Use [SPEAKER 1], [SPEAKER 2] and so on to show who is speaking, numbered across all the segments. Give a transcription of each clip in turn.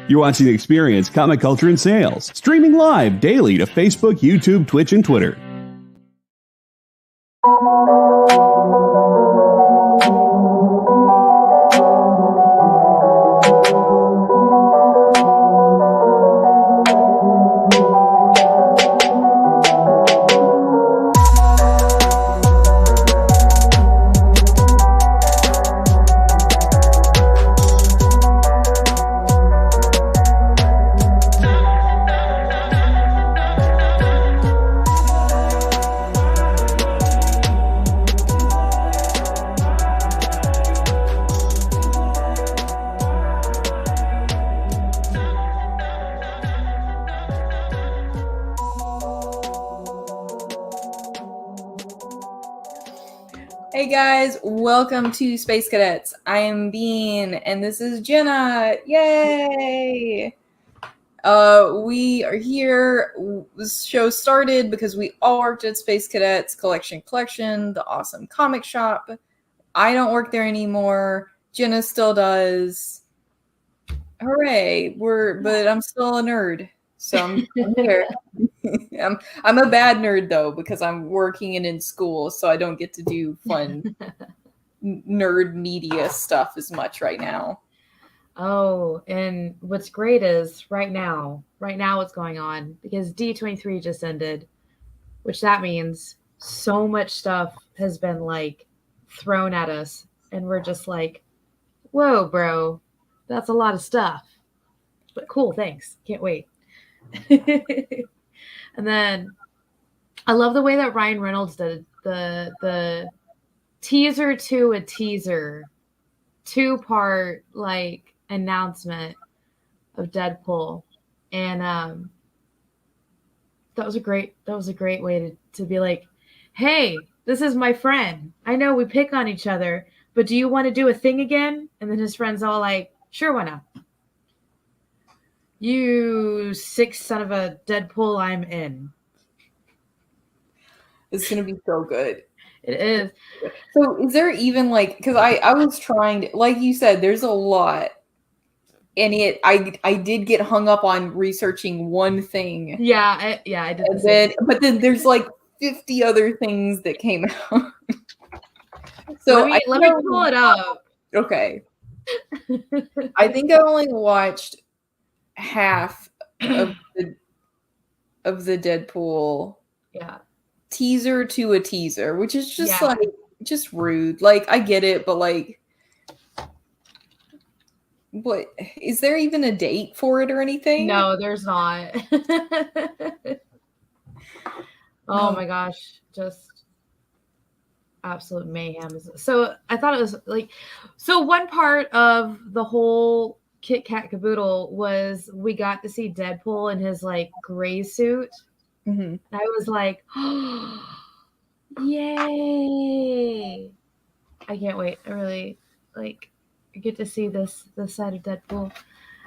[SPEAKER 1] You're watching The Experience Comic Culture and Sales, streaming live daily to Facebook, YouTube, Twitch, and Twitter.
[SPEAKER 2] Hey guys, welcome to Space Cadettes. I am Bean, and this is Jena. Yay! We are here. This show started because we all worked at Space Cadettes Collection, the awesome comic shop. I don't work there anymore. Jena still does. Hooray! But I'm still a nerd, so I'm here. I'm a bad nerd though because I'm working and in school, so I don't get to do fun nerd media stuff as much right now.
[SPEAKER 3] Oh, and what's great is right now what's going on, because D23 just ended, which that means so much stuff has been like thrown at us, and we're just like, whoa, bro, that's a lot of stuff. But cool, thanks. Can't wait. And then I love the way that Ryan Reynolds did the teaser to a teaser, 2-part like announcement of Deadpool, and that was a great way to be like, hey, this is my friend. I know we pick on each other, but do you want to do a thing again? And then his friend's all like, sure, why not? You sick son of a Deadpool, I'm in.
[SPEAKER 2] It's going to be so good.
[SPEAKER 3] It is.
[SPEAKER 2] So is there even like, because I was trying to, like you said, there's a lot. And I did get hung up on researching one thing.
[SPEAKER 3] Yeah, I did.
[SPEAKER 2] But then there's like 50 other things that came out. So
[SPEAKER 3] let me pull it up.
[SPEAKER 2] Okay. I think I only watched half of the Deadpool teaser to a teaser, which is just like just rude. Like I get it, but like, what is there even a date for it or anything?
[SPEAKER 3] No, there's not. Oh my gosh, just absolute mayhem. So I thought it was like, so one part of the whole Kit Kat caboodle was we got to see Deadpool in his like gray suit. Mm-hmm. I was like, oh, yay! I can't wait. I really like get to see this side of Deadpool.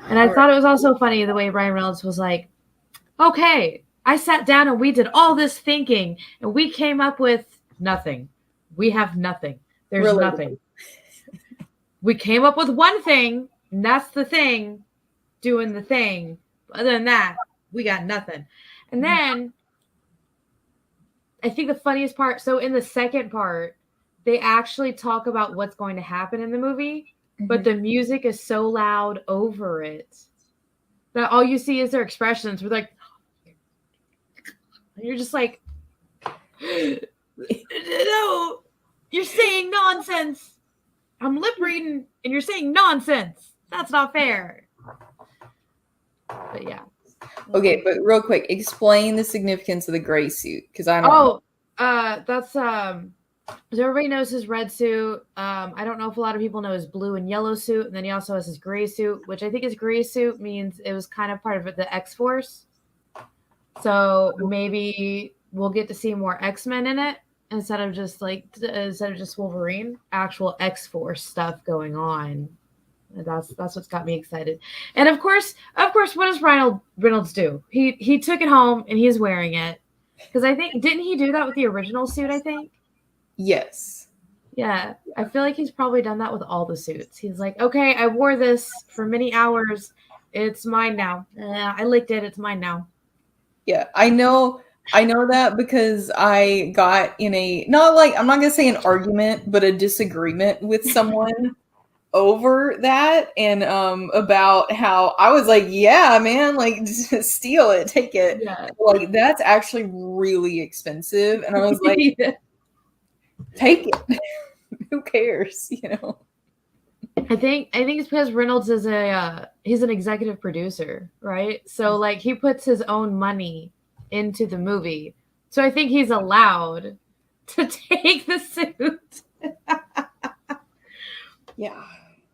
[SPEAKER 3] And I thought it was also funny the way Ryan Reynolds was like, okay, I sat down and we did all this thinking and we came up with nothing. We have nothing. There's really nothing. We came up with one thing, and that's the thing, doing the thing. Other than that, we got nothing. And then I think the funniest part, so in the second part, they actually talk about what's going to happen in the movie, but the music is so loud over it that all you see is their expressions. We're like, and you're just like, no, you're saying nonsense. I'm lip reading and you're saying nonsense. That's not fair. But yeah.
[SPEAKER 2] Okay, but real quick, explain the significance of the gray suit, because I don't
[SPEAKER 3] know. That's so everybody knows his red suit. I don't know if a lot of people know his blue and yellow suit, and then he also has his gray suit, which I think his gray suit means it was kind of part of the X-Force. So maybe we'll get to see more X-Men in it instead of just Wolverine. Actual X-Force stuff going on. That's what's got me excited. And of course, what does Ryan Reynolds do? He took it home and he's wearing it. Because I think, didn't he do that with the original suit, I think?
[SPEAKER 2] Yes.
[SPEAKER 3] Yeah. I feel like he's probably done that with all the suits. He's like, okay, I wore this for many hours. It's mine now. I licked it. It's mine now.
[SPEAKER 2] Yeah, I know that because I got in a not like I'm not gonna say an argument, but a disagreement with someone over that and about how I was like, yeah, man, like just steal it, take it.
[SPEAKER 3] Yeah.
[SPEAKER 2] Like that's actually really expensive. And I was like, take it. Who cares? You know?
[SPEAKER 3] I think it's because Reynolds is he's an executive producer, right? So like he puts his own money into the movie. So I think he's allowed to take the suit.
[SPEAKER 2] Yeah.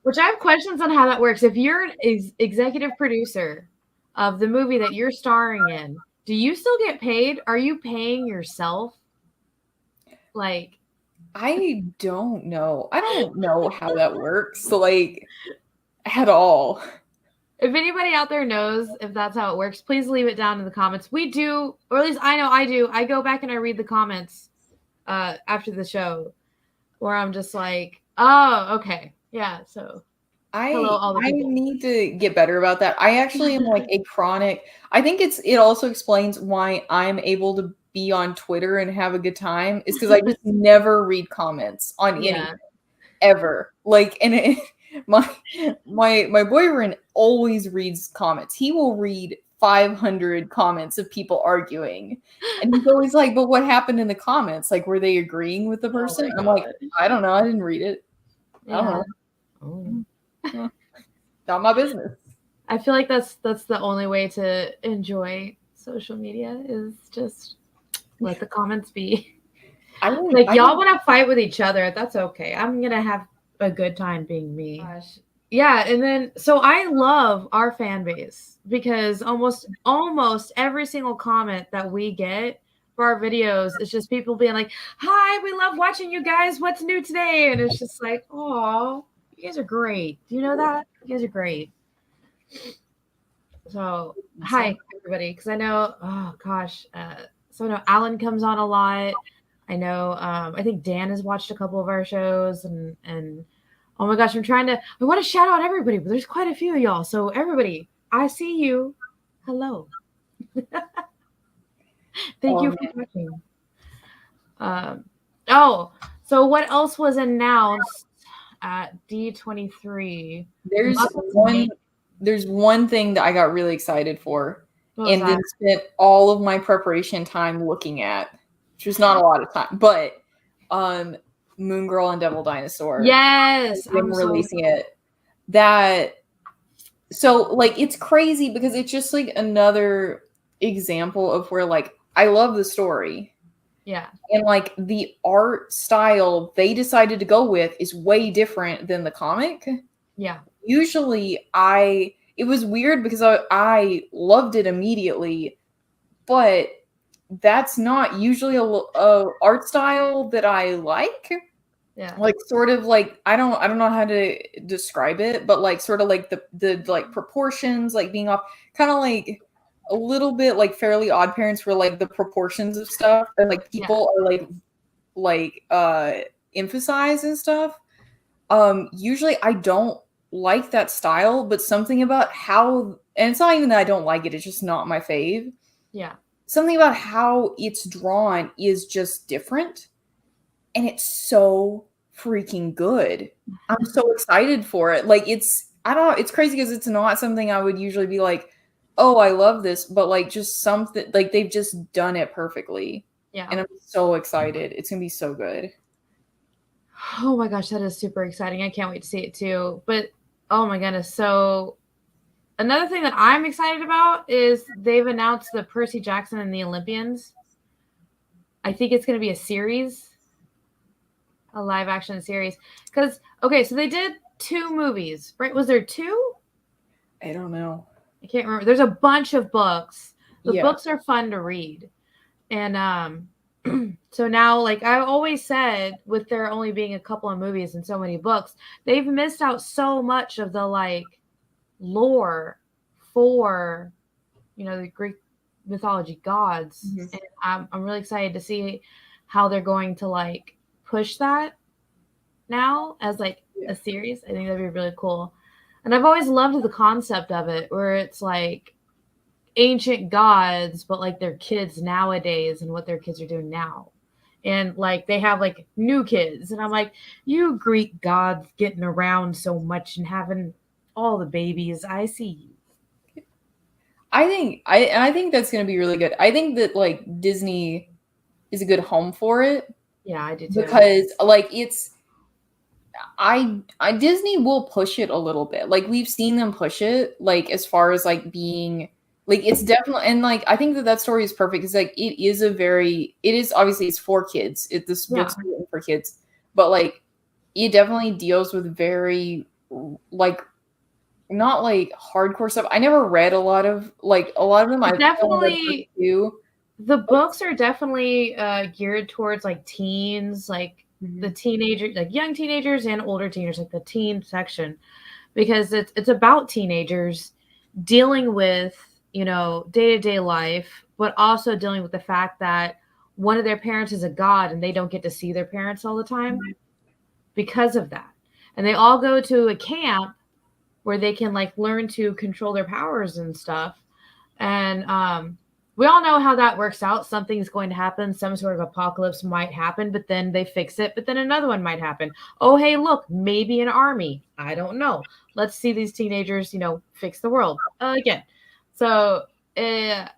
[SPEAKER 3] Which I have questions on how that works. If you're an executive producer of the movie that you're starring in, do you still get paid? Are you paying yourself? Like,
[SPEAKER 2] I don't know. I don't know how that works. Like at all.
[SPEAKER 3] if anybody out there knows if that's how it works, please leave it down in the comments. We do, or at least I know I do. I go back and I read the comments after the show where I'm just like, oh, okay. Yeah, so hello, all the
[SPEAKER 2] I
[SPEAKER 3] people.
[SPEAKER 2] need to get better about that. I actually am like a chronic. I think it also explains why I'm able to be on Twitter and have a good time is because I just never read comments on anything ever. Like, and my boyfriend always reads comments. He will read 500 comments of people arguing, and he's always like, "But what happened in the comments? Like, were they agreeing with the person?" I'm like, "I don't know. I didn't read it. I don't know."
[SPEAKER 3] Oh.
[SPEAKER 2] Not my business.
[SPEAKER 3] I feel like that's the only way to enjoy social media is just let the comments be. Like y'all want to fight with each other, that's okay. I'm gonna have a good time being me. Gosh. Yeah, and then so I love our fan base because almost every single comment that we get for our videos is just people being like, "Hi, we love watching you guys. What's new today?" And it's just like, "Oh, you guys are great. Do you know that? You guys are great." So, hi everybody, because I know, oh gosh, so I know Alan comes on a lot. I know, I think Dan has watched a couple of our shows, and oh my gosh, I want to shout out everybody, but there's quite a few of y'all. So everybody, I see you. Hello. Thank you for watching. So what else was announced at D23?
[SPEAKER 2] There's one thing that I got really excited for and
[SPEAKER 3] that?
[SPEAKER 2] then spent all of my preparation time looking at, which was not a lot of time, but Moon Girl and Devil Dinosaur.
[SPEAKER 3] Yes,
[SPEAKER 2] I'm releasing it. So like it's crazy because it's just like another example of where like I love the story.
[SPEAKER 3] Yeah.
[SPEAKER 2] And like the art style they decided to go with is way different than the comic.
[SPEAKER 3] Yeah.
[SPEAKER 2] Usually it was weird because I loved it immediately, but that's not usually a art style that I like.
[SPEAKER 3] Yeah.
[SPEAKER 2] Like sort of like I don't know how to describe it, but like sort of like the like proportions like being off, kind of like a little bit like Fairly Odd Parents where like the proportions of stuff and like people are like emphasize and stuff. Usually I don't like that style, but something about how, and it's not even that I don't like it, it's just not my fave.
[SPEAKER 3] Yeah.
[SPEAKER 2] Something about how it's drawn is just different, and it's so freaking good. I'm so excited for it. Like it's crazy because it's not something I would usually be like, oh, I love this, but like just something like they've just done it perfectly.
[SPEAKER 3] Yeah.
[SPEAKER 2] And I'm so excited. It's gonna be so good.
[SPEAKER 3] Oh my gosh, that is super exciting. I can't wait to see it too. But oh my goodness. So another thing that I'm excited about is they've announced the Percy Jackson and the Olympians. I think it's going to be a series, a live action series. Because, okay, so they did 2 movies, right? Was there 2?
[SPEAKER 2] I don't know.
[SPEAKER 3] I can't remember. There's a bunch of books. The books are fun to read. And so now, like I always said, with there only being a couple of movies and so many books, they've missed out so much of the like lore for, the Greek mythology gods.
[SPEAKER 2] Mm-hmm.
[SPEAKER 3] And I'm really excited to see how they're going to like push that now as like a series. I think that'd be really cool. And I've always loved the concept of it, where it's like ancient gods, but like their kids nowadays and what their kids are doing now. And like they have like new kids. And I'm like, you Greek gods getting around so much and having all the babies. I see you.
[SPEAKER 2] I think that's going to be really good. I think that like Disney is a good home for it.
[SPEAKER 3] Yeah, I do too.
[SPEAKER 2] Because like I Disney will push it a little bit. Like we've seen them push it like as far as like being like it's definitely, and like I think that story is perfect because like it is obviously it's for kids. This book's written for kids, but like it definitely deals with very like not like hardcore stuff. I never read a lot of them. I
[SPEAKER 3] definitely do. The books are definitely geared towards like teens, like the teenagers, like young teenagers and older teenagers, like the teen section, because it's about teenagers dealing with, you know, day-to-day life, but also dealing with the fact that one of their parents is a god and they don't get to see their parents all the time because of that. And they all go to a camp where they can like learn to control their powers and stuff. And we all know how that works out. Something's going to happen. Some sort of apocalypse might happen, but then they fix it. But then another one might happen. Oh, hey, look, maybe an army. I don't know. Let's see these teenagers, you know, fix the world again. So, but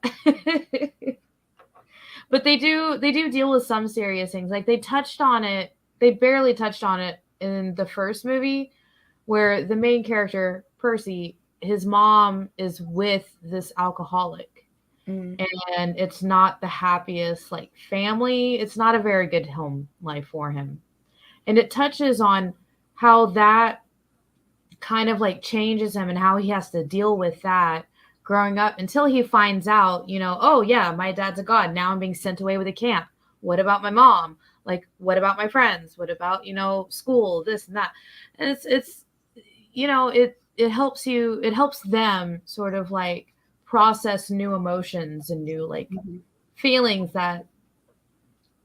[SPEAKER 3] they do deal with some serious things. Like they touched on it. They barely touched on it in the first movie, where the main character, Percy, his mom is with this alcoholic. And it's not the happiest like family. It's not a very good home life for him. And it touches on how that kind of like changes him and how he has to deal with that growing up until he finds out, you know, oh yeah, my dad's a god. Now I'm being sent away with a camp. What about my mom? Like, what about my friends? What about, you know, school, this and that? And it's you know, it helps them sort of like process new emotions and new like feelings that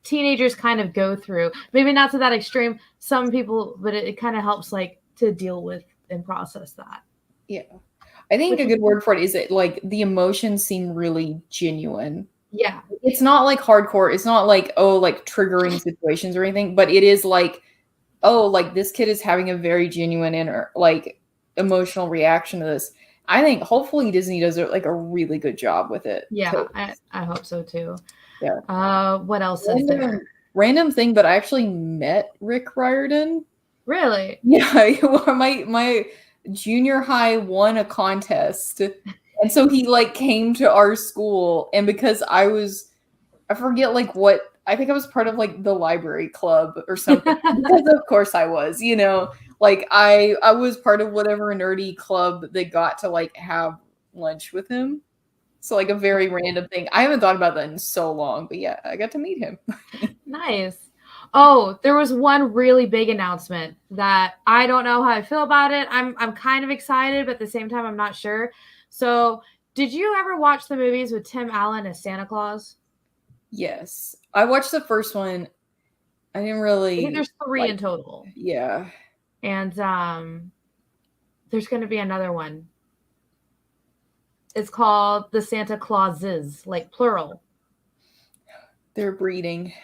[SPEAKER 3] teenagers kind of go through. Maybe not to that extreme, some people, but it kind of helps like to deal with and process that.
[SPEAKER 2] Yeah. I think a good word for it is that like the emotions seem really genuine.
[SPEAKER 3] Yeah.
[SPEAKER 2] It's not like hardcore. It's not like, oh, like triggering situations or anything, but it is like, oh, like this kid is having a very genuine inner like emotional reaction to this. I think hopefully Disney does like a really good job with it.
[SPEAKER 3] Yeah, I hope so too.
[SPEAKER 2] Yeah.
[SPEAKER 3] What else is there?
[SPEAKER 2] Random thing, but I actually met Rick Riordan.
[SPEAKER 3] Really?
[SPEAKER 2] Yeah, my junior high won a contest, and so he like came to our school, and because I forget like what. I think I was part of like the library club or something. Because of course I was, you know, like I was part of whatever nerdy club that got to like have lunch with him. So like a very random thing. I haven't thought about that in so long, but yeah, I got to meet him.
[SPEAKER 3] Nice. Oh, there was one really big announcement that I don't know how I feel about it. I'm kind of excited, but at the same time, I'm not sure. So did you ever watch the movies with Tim Allen as Santa Claus?
[SPEAKER 2] Yes. I watched the first one. I didn't really.
[SPEAKER 3] I think there's 3 in total.
[SPEAKER 2] Yeah.
[SPEAKER 3] And there's going to be another one. It's called The Santa Clauses, like plural.
[SPEAKER 2] They're breeding.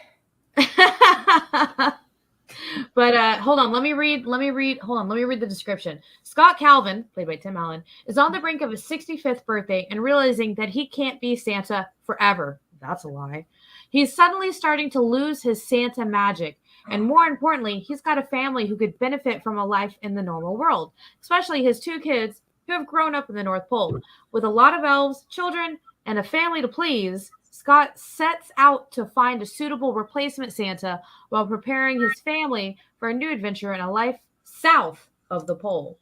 [SPEAKER 3] But hold on, let me read the description. Scott Calvin, played by Tim Allen, is on the brink of his 65th birthday and realizing that he can't be Santa forever. That's a lie. He's suddenly starting to lose his Santa magic. And more importantly, he's got a family who could benefit from a life in the normal world, especially his 2 kids who have grown up in the North Pole. With a lot of elves, children, and a family to please, Scott sets out to find a suitable replacement Santa while preparing his family for a new adventure in a life south of the pole.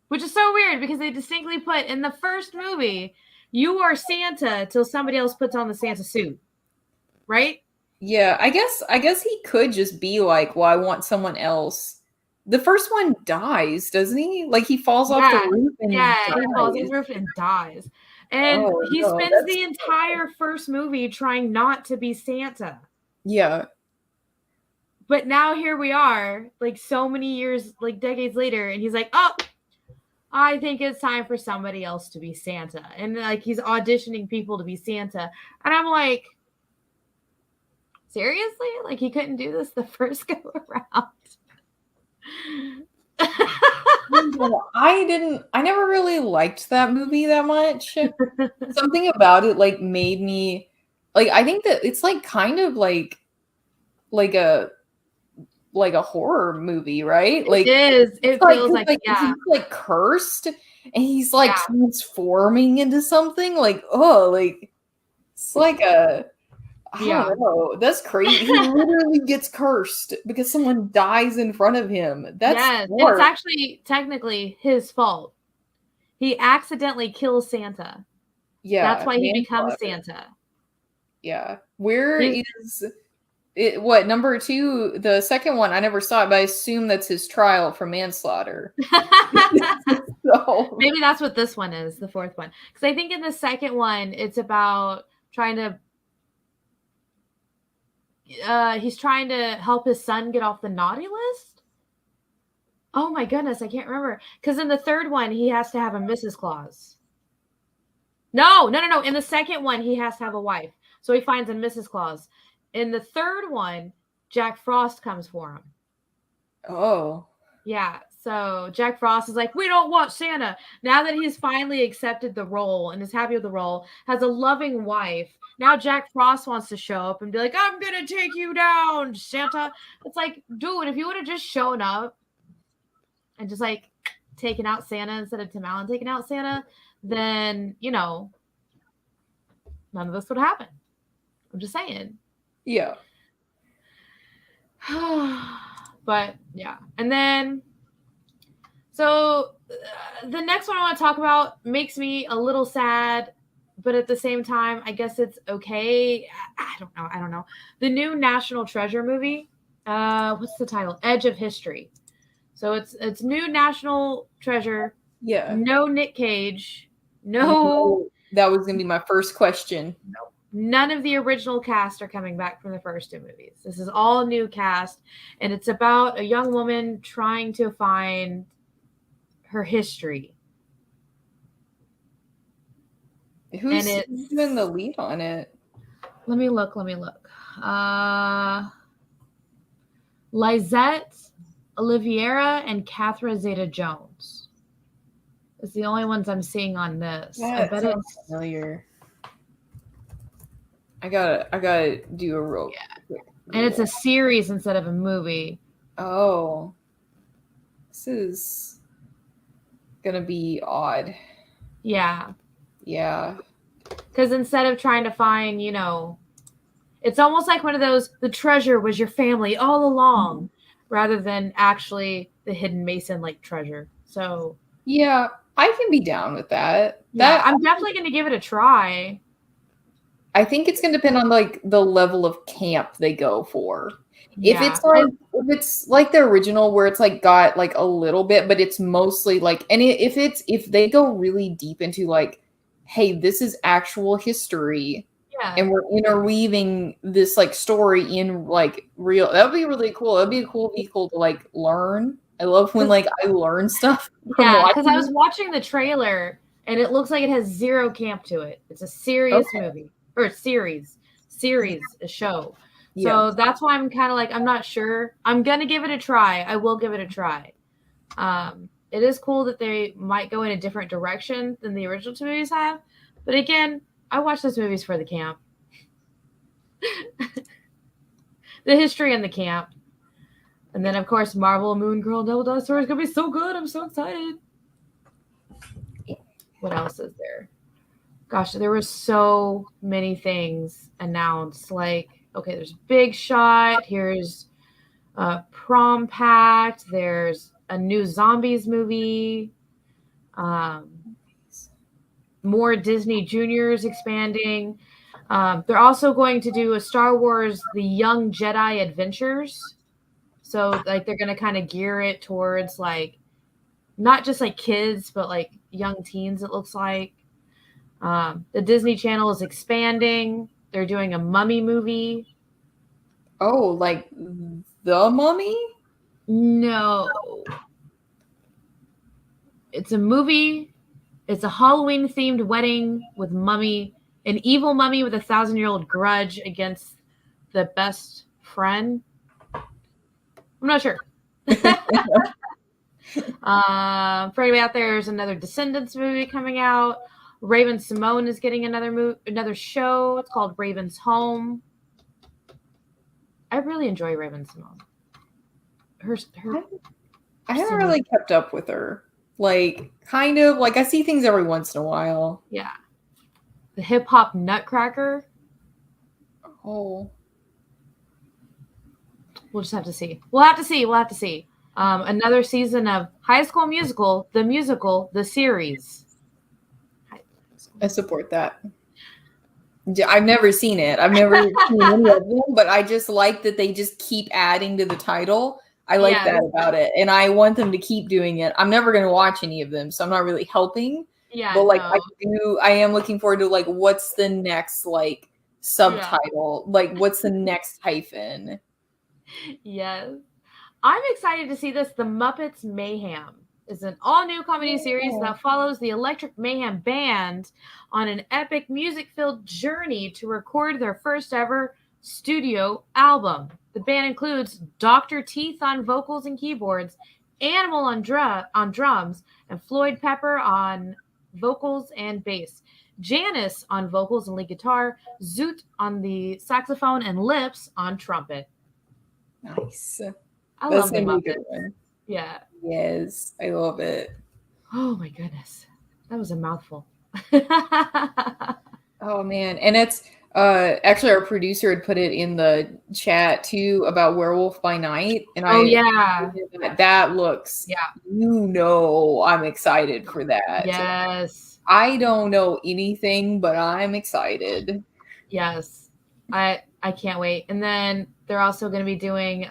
[SPEAKER 3] Which is so weird because they distinctly put in the first movie, you are Santa till somebody else puts on the Santa suit. Right?
[SPEAKER 2] Yeah, I guess he could just be like, well, I want someone else. The first one dies, doesn't he? Like he falls off the roof and
[SPEAKER 3] he falls off the roof and dies. And he spends the entire first movie trying not to be Santa.
[SPEAKER 2] Yeah.
[SPEAKER 3] But now here we are, like so many years, like decades later, and he's like, oh, I think it's time for somebody else to be Santa. And like he's auditioning people to be Santa. And I'm like, seriously? Like he couldn't do this the first go around.
[SPEAKER 2] I never really liked that movie that much. Something about it like made me like, I think that it's like kind of like a horror movie, right? Like
[SPEAKER 3] it is. It feels like
[SPEAKER 2] he's like cursed and he's like transforming into something like, oh, like it's like a I don't know. That's crazy. He literally gets cursed because someone dies in front of him. That's
[SPEAKER 3] and it's actually technically his fault. He accidentally kills Santa.
[SPEAKER 2] Yeah.
[SPEAKER 3] That's why he becomes Santa.
[SPEAKER 2] Yeah. Where is it? What, number 2? The second one, I never saw it, but I assume that's his trial for manslaughter. So
[SPEAKER 3] maybe that's what this one is, the fourth one. Because I think in the second one, it's about trying to he's trying to help his son get off the naughty list. Oh my goodness, I can't remember. Because in the third one, he has to have a Mrs. Claus. No. In the second one, he has to have a wife. So he finds a Mrs. Claus. In the third one, Jack Frost comes for him.
[SPEAKER 2] Oh.
[SPEAKER 3] Yeah. So Jack Frost is like, we don't want Santa. Now that he's finally accepted the role and is happy with the role, has a loving wife. Now Jack Frost wants to show up and be like, I'm going to take you down, Santa. It's like, dude, if you would have just shown up and just like taken out Santa instead of Tim Allen taking out Santa, then, none of this would happen. I'm just saying.
[SPEAKER 2] Yeah.
[SPEAKER 3] But yeah. And then, so the next one I want to talk about makes me a little sad, but at the same time, I guess it's okay. I don't know. The new National Treasure movie. What's the title? Edge of History. So it's new National Treasure.
[SPEAKER 2] Yeah.
[SPEAKER 3] No Nick Cage. No.
[SPEAKER 2] That was going to be my first question.
[SPEAKER 3] Nope. None of the original cast are coming back from the first 2 movies. This is all new cast, and it's about a young woman trying to find her history.
[SPEAKER 2] Who's doing the lead on it?
[SPEAKER 3] Let me look. Lisette Oliveira and Catherine Zeta-Jones. It's the only ones I'm seeing on this.
[SPEAKER 2] Yeah, I bet it's familiar. I gotta do a roll.
[SPEAKER 3] Yeah. And it's a series instead of a movie.
[SPEAKER 2] Oh. This is gonna be odd.
[SPEAKER 3] Yeah.
[SPEAKER 2] Yeah.
[SPEAKER 3] Because instead of trying to find, it's almost like one of those, the treasure was your family all along, rather than actually the hidden Mason Lake treasure. So
[SPEAKER 2] yeah, I can be down with that.
[SPEAKER 3] Yeah, I'm definitely going to give it a try.
[SPEAKER 2] I think it's going to depend on like the level of camp they go for.
[SPEAKER 3] Yeah.
[SPEAKER 2] If it's like the original where it's like got like a little bit, but it's mostly like, and if they go really deep into like, hey, this is actual history, and we're interweaving this like story in like real, that would be really cool. That'd be a cool vehicle to like learn. I love when like I learn stuff.
[SPEAKER 3] Yeah, because I was watching the trailer and it looks like it has zero camp to it. It's a serious movie or series, a show. So that's why I'm kind of like, I'm not sure. I'm going to give it a try. I will give it a try. It is cool that they might go in a different direction than the original 2 movies have. But again, I watch those movies for the camp. The history and the camp. And then, of course, Marvel, Moon Girl, Double Dinosaur is going to be so good. I'm so excited. What else is there? Gosh, there were so many things announced. Like, okay, there's Big Shot. Here's Prom Pact. There's a new Zombies movie. More Disney Juniors expanding. They're also going to do a Star Wars The Young Jedi Adventures. So, like, they're going to kind of gear it towards, like, not just, like, kids, but, like, young teens, it looks like. The Disney Channel is expanding. They're doing a Mummy movie.
[SPEAKER 2] Oh, like The Mummy?
[SPEAKER 3] No. It's a movie. It's a Halloween-themed wedding with an evil mummy with a 1,000-year-old grudge against the best friend. I'm not sure. For anybody out there, there's another Descendants movie coming out. Raven Simone is getting another show. It's called Raven's Home. I really enjoy Raven Simone.
[SPEAKER 2] I haven't really kept up with her. Like, kind of, like, I see things every once in a while.
[SPEAKER 3] Yeah. The Hip Hop Nutcracker.
[SPEAKER 2] Oh.
[SPEAKER 3] We'll just have to see. We'll have to see. Another season of High School Musical, the series.
[SPEAKER 2] I support that. I've never seen it. I've never seen any of them, but I just like that they just keep adding to the title. I like that about it, and I want them to keep doing it. I'm never going to watch any of them, so I'm not really helping.
[SPEAKER 3] Yeah,
[SPEAKER 2] but like I am looking forward to like what's the next like subtitle, like what's the next hyphen.
[SPEAKER 3] Yes, I'm excited to see this. The Muppets Mayhem is an all-new comedy series that follows the Electric Mayhem Band on an epic music-filled journey to record their first ever studio album. The band includes Dr. Teeth on vocals and keyboards, Animal on drums, and Floyd Pepper on vocals and bass, Janice on vocals and lead guitar, Zoot on the saxophone, and Lips on trumpet.
[SPEAKER 2] Nice.
[SPEAKER 3] I love the Muppets. Yeah.
[SPEAKER 2] Yes, I love it.
[SPEAKER 3] Oh my goodness. That was a mouthful.
[SPEAKER 2] Oh man. And it's actually our producer had put it in the chat too about Werewolf by Night. And that looks, I'm excited for that.
[SPEAKER 3] Yes.
[SPEAKER 2] I don't know anything, but I'm excited.
[SPEAKER 3] Yes. I can't wait. And then they're also going to be doing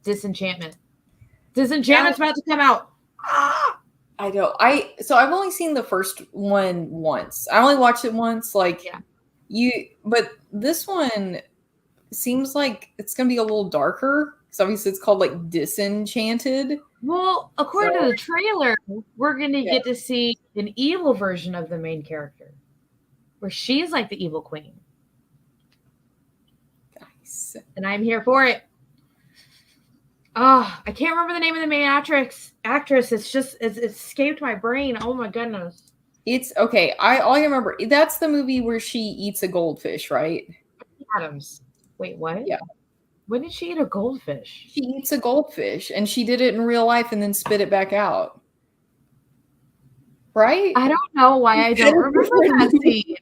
[SPEAKER 3] Disenchantment. Disenchantment's about to come out.
[SPEAKER 2] I know. So I've only seen the first one once. I only watched it once. But this one seems like it's gonna be a little darker. So obviously it's called like Disenchanted.
[SPEAKER 3] Well, according to the trailer, we're gonna get to see an evil version of the main character, where she's like the evil queen. Nice. And I'm here for it. Oh, I can't remember the name of the main actress. It's escaped my brain. Oh my goodness.
[SPEAKER 2] It's okay. All I remember, that's the movie where she eats a goldfish, right?
[SPEAKER 3] Adams. Wait, what?
[SPEAKER 2] Yeah.
[SPEAKER 3] When did she eat a goldfish?
[SPEAKER 2] She eats a goldfish, and she did it in real life and then spit it back out. Right?
[SPEAKER 3] I don't know why I don't remember that scene.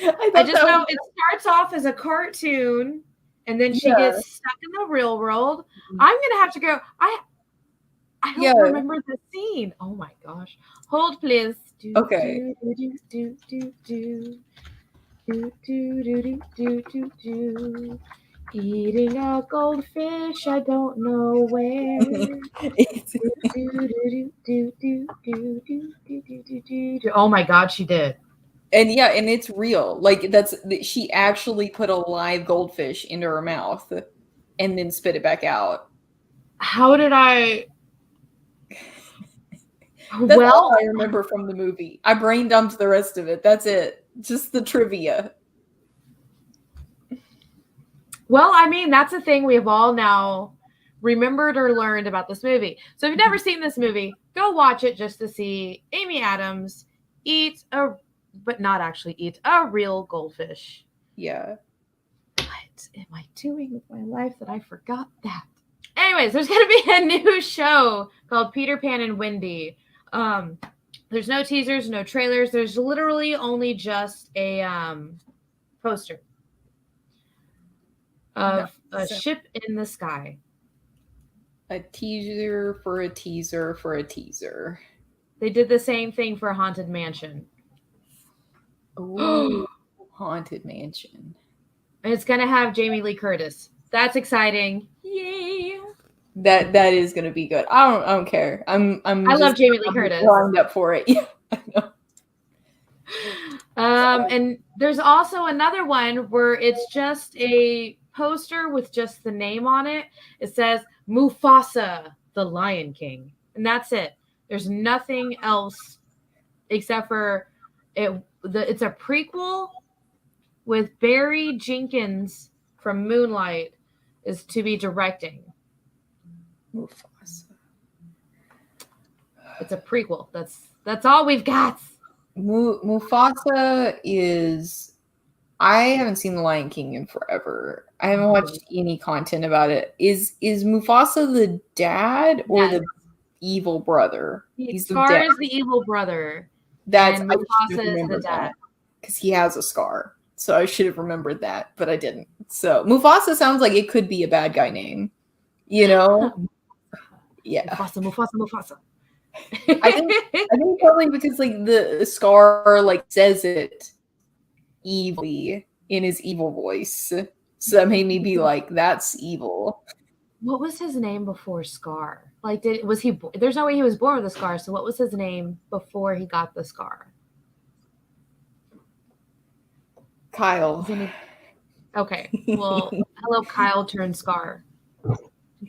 [SPEAKER 3] I just know it starts off as a cartoon, and then she gets stuck in the real world. I'm gonna have to go. I don't remember the scene. Oh my gosh. Hold, please.
[SPEAKER 2] Okay.
[SPEAKER 3] Eating a goldfish, I don't know where. Oh my God, she did.
[SPEAKER 2] And and it's real. Like she actually put a live goldfish into her mouth and then spit it back out.
[SPEAKER 3] How did I?
[SPEAKER 2] That's all I remember from the movie. I brain dumped the rest of it. That's it. Just the trivia.
[SPEAKER 3] Well, I mean, that's the thing we have all now remembered or learned about this movie. So if you've never seen this movie, go watch it just to see Amy Adams but not actually eat a real goldfish.
[SPEAKER 2] Yeah.
[SPEAKER 3] What am I doing with my life that I forgot that? Anyways, there's going to be a new show called Peter Pan and Wendy. There's no teasers, no trailers. There's literally only just a poster of a ship in the sky.
[SPEAKER 2] A teaser for a teaser for a teaser.
[SPEAKER 3] They did the same thing for Haunted Mansion.
[SPEAKER 2] Ooh, Haunted Mansion.
[SPEAKER 3] And it's going to have Jamie Lee Curtis. That's exciting. Yay.
[SPEAKER 2] That is going to be good. I don't care. I
[SPEAKER 3] love Jamie Lee Curtis.
[SPEAKER 2] Lined up for it. Yeah, I know.
[SPEAKER 3] And there's also another one where it's just a poster with just the name on it. It says Mufasa, the Lion King. And that's it. There's nothing else except for it's a prequel with Barry Jenkins from Moonlight is to be directing.
[SPEAKER 2] Mufasa.
[SPEAKER 3] It's a prequel. That's all we've got.
[SPEAKER 2] Mufasa is. I haven't seen The Lion King in forever. I haven't watched any content about it. Is Mufasa the dad or the evil brother?
[SPEAKER 3] Scar is the evil brother.
[SPEAKER 2] That's
[SPEAKER 3] and Mufasa is the dad.
[SPEAKER 2] Because he has a scar. So I should have remembered that, but I didn't. So Mufasa sounds like it could be a bad guy name. You know? Yeah.
[SPEAKER 3] Mufasa.
[SPEAKER 2] I think probably because like the Scar like says it evilly in his evil voice. So that made me be like, that's evil.
[SPEAKER 3] What was his name before Scar? Like, there's no way he was born with a scar, so what was his name before he got the scar?
[SPEAKER 2] Kyle.
[SPEAKER 3] Okay. Well, hello, Kyle turned Scar.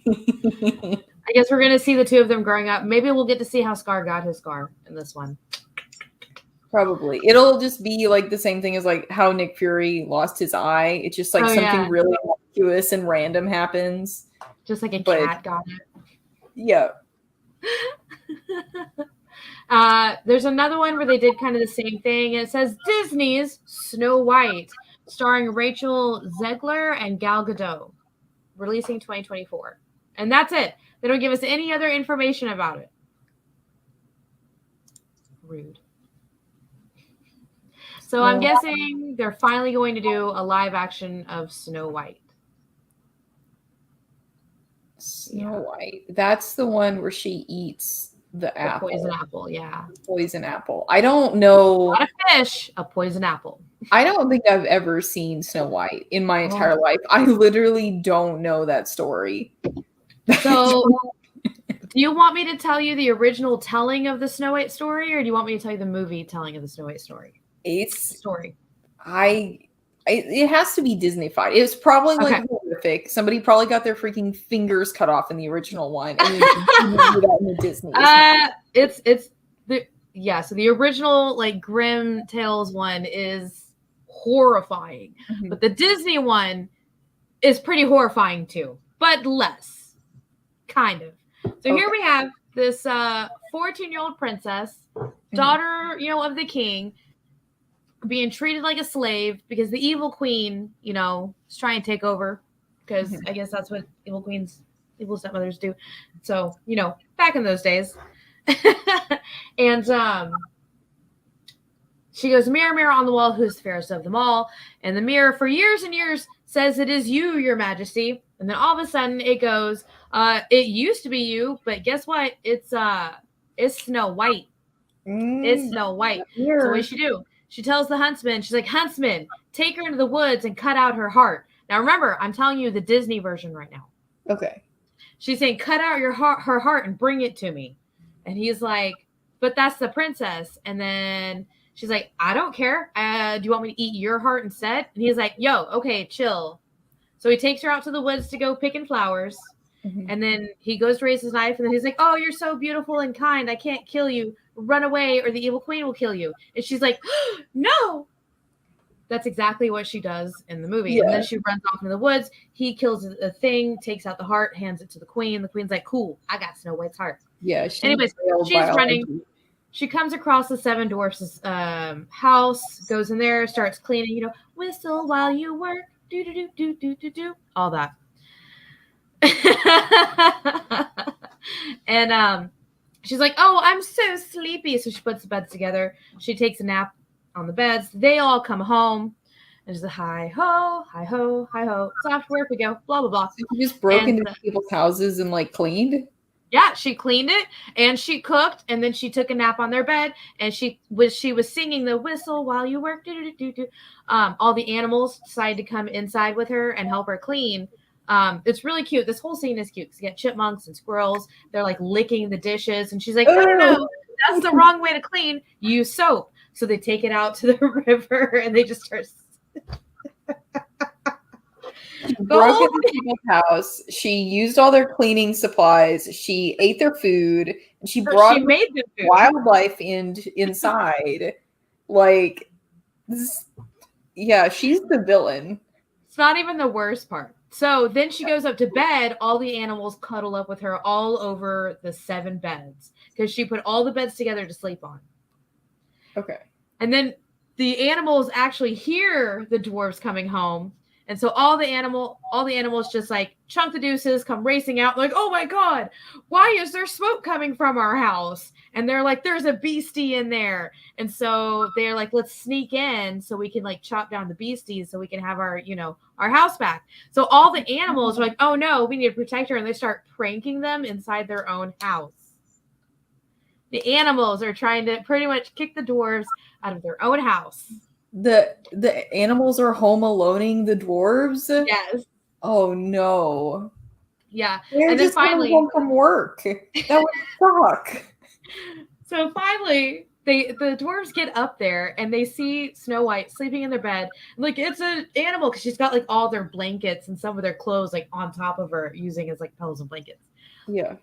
[SPEAKER 3] I guess we're going to see the two of them growing up. Maybe we'll get to see how Scar got his scar in this one.
[SPEAKER 2] Probably. It'll just be like the same thing as like how Nick Fury lost his eye. It's just like something really innocuous and random happens.
[SPEAKER 3] Just like a cat got it.
[SPEAKER 2] Yeah.
[SPEAKER 3] There's another one where they did kind of the same thing. It says Disney's Snow White, starring Rachel Zegler and Gal Gadot, releasing 2024. And that's it. They don't give us any other information about it. Rude. So I'm guessing they're finally going to do a live action of Snow White.
[SPEAKER 2] Snow White. That's the one where she eats the apple.
[SPEAKER 3] Poison apple, yeah.
[SPEAKER 2] Poison apple. I don't know.
[SPEAKER 3] Not a fish, a poison apple.
[SPEAKER 2] I don't think I've ever seen Snow White in my entire life. I literally don't know that story.
[SPEAKER 3] So, do you want me to tell you the original telling of the Snow White story, or do you want me to tell you the movie telling of the Snow White story? It
[SPEAKER 2] has to be Disney-fied. It was probably like horrific. Somebody probably got their freaking fingers cut off in the original one, and then do that in the Disney.
[SPEAKER 3] So the original like Grimm Tales one is horrifying, but the Disney one is pretty horrifying too, but less, kind of. So here we have this 14-year-old princess, daughter, of the king, being treated like a slave because the evil queen, is trying to take over, because I guess that's what evil stepmothers do. So, back in those days. And she goes, mirror, mirror on the wall, who's the fairest of them all? And the mirror for years and years says, it is you, your majesty. And then all of a sudden it goes, it used to be you, but guess what? It's Snow White. It's Snow White.
[SPEAKER 2] Yeah.
[SPEAKER 3] So what does she do? She tells the huntsman, she's like, huntsman, take her into the woods and cut out her heart. Now remember, I'm telling you the Disney version right now.
[SPEAKER 2] Okay.
[SPEAKER 3] She's saying, cut out her heart and bring it to me. And he's like, but that's the princess. And then she's like, I don't care. Do you want me to eat your heart instead? And he's like, yo, okay, chill. So he takes her out to the woods to go picking flowers. And then he goes to raise his knife. And then he's like, oh, you're so beautiful and kind. I can't kill you. Run away or the evil queen will kill you. And she's like, no. That's exactly what she does in the movie. Yeah. And then she runs off into the woods. He kills a thing, takes out the heart, hands it to the queen. The queen's like, cool, I got Snow White's heart.
[SPEAKER 2] Yeah.
[SPEAKER 3] Anyways, she's running. She comes across the Seven Dwarfs' house, goes in there, starts cleaning, whistle while you work, do, all that. And she's like, oh, I'm so sleepy. So she puts the beds together. She takes a nap on the beds. They all come home. And she's like, hi ho, hi ho, hi ho. It's off to work we go, blah, blah, blah.
[SPEAKER 2] So she just broke into people's houses and like cleaned?
[SPEAKER 3] Yeah, she cleaned it and she cooked, and then she took a nap on their bed, and she was singing the whistle while you work. All the animals decided to come inside with her and help her clean. It's really cute. This whole scene is cute because you get chipmunks and squirrels. They're like licking the dishes, and she's like, no, that's the wrong way to clean. Use soap. So they take it out to the river and they just start.
[SPEAKER 2] broke into people's house. She used all their cleaning supplies. She ate their food. And she brought
[SPEAKER 3] made the food.
[SPEAKER 2] wildlife inside. Like, yeah, she's the villain.
[SPEAKER 3] It's not even the worst part. So then she goes up to bed. All the animals cuddle up with her all over the 7 beds because she put all the beds together to sleep on.
[SPEAKER 2] Okay.
[SPEAKER 3] And then the animals actually hear the dwarves coming home. And so all the animals just like chunk the deuces, come racing out like, oh my God, why is there smoke coming from our house? And they're like, there's a beastie in there. And so they're like, let's sneak in so we can like chop down the beasties so we can have our house back. So all the animals are like, oh no, we need to protect her. And they start pranking them inside their own house. The animals are trying to pretty much kick the dwarves out of their own house.
[SPEAKER 2] The animals are home aloneing the dwarves?
[SPEAKER 3] Yes.
[SPEAKER 2] Oh no.
[SPEAKER 3] Yeah.
[SPEAKER 2] They're
[SPEAKER 3] and
[SPEAKER 2] just
[SPEAKER 3] then finally
[SPEAKER 2] home from work. That would suck.
[SPEAKER 3] So finally the dwarves get up there and they see Snow White sleeping in their bed. Like it's an animal because she's got like all their blankets and some of their clothes like on top of her using as like pillows and blankets.
[SPEAKER 2] Yeah.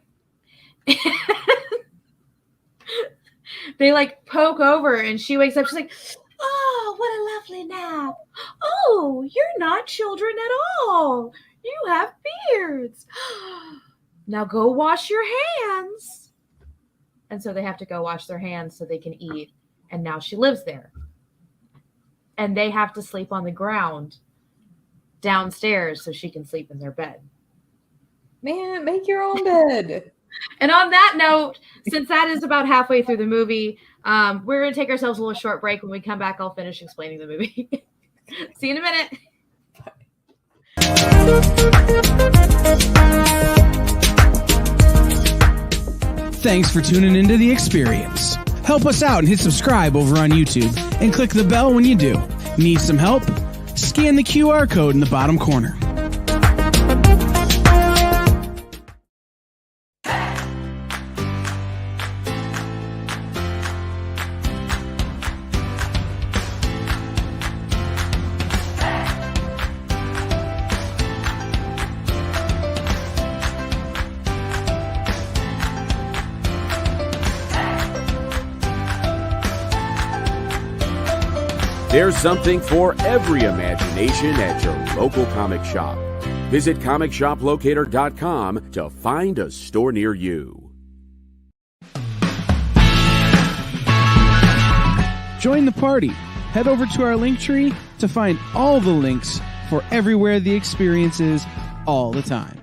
[SPEAKER 3] They like poke over and she wakes up. She's like, oh, what a lovely nap. Oh, you're not children at all. You have beards. Now go wash your hands. And so they have to go wash their hands so they can eat. And now she lives there. And they have to sleep on the ground downstairs so she can sleep in their bed.
[SPEAKER 2] Man, make your own bed.
[SPEAKER 3] And on that note, since that is about halfway through the movie, we're going to take ourselves a little short break. When we come back, I'll finish explaining the movie. See you in a minute.
[SPEAKER 4] Thanks for tuning into The Experience. Help us out and hit subscribe over on YouTube and click the bell when you do. Need some help? Scan the QR code in the bottom corner.
[SPEAKER 1] There's something for every imagination at your local comic shop. Visit comicshoplocator.com to find a store near you.
[SPEAKER 4] Join the party. Head over to our link tree to find all the links for everywhere The Experience is all the time.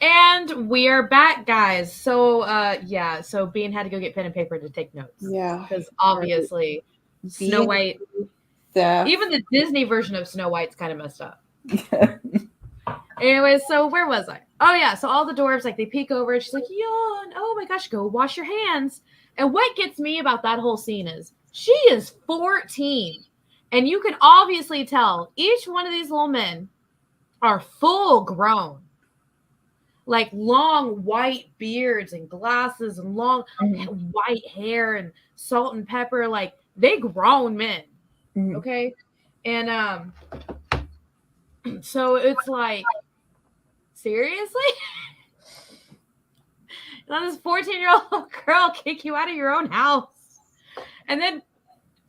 [SPEAKER 3] And we are back, guys. So, so Bean had to go get pen and paper to take notes.
[SPEAKER 2] Yeah.
[SPEAKER 3] Because obviously, Snow White, even the Disney version of Snow White's kind of messed up. Anyways, so where was I? Oh, yeah. So all the dwarves, like, they peek over and she's like, yawn. Oh, my gosh, go wash your hands. And what gets me about that whole scene is she is 14. And you can obviously tell each one of these little men are full grown. Like long white beards and glasses and long white hair and salt and pepper. Like they grown men. Mm-hmm. Okay. And so it's like, seriously? Let this 14-year-old girl kick you out of your own house. And then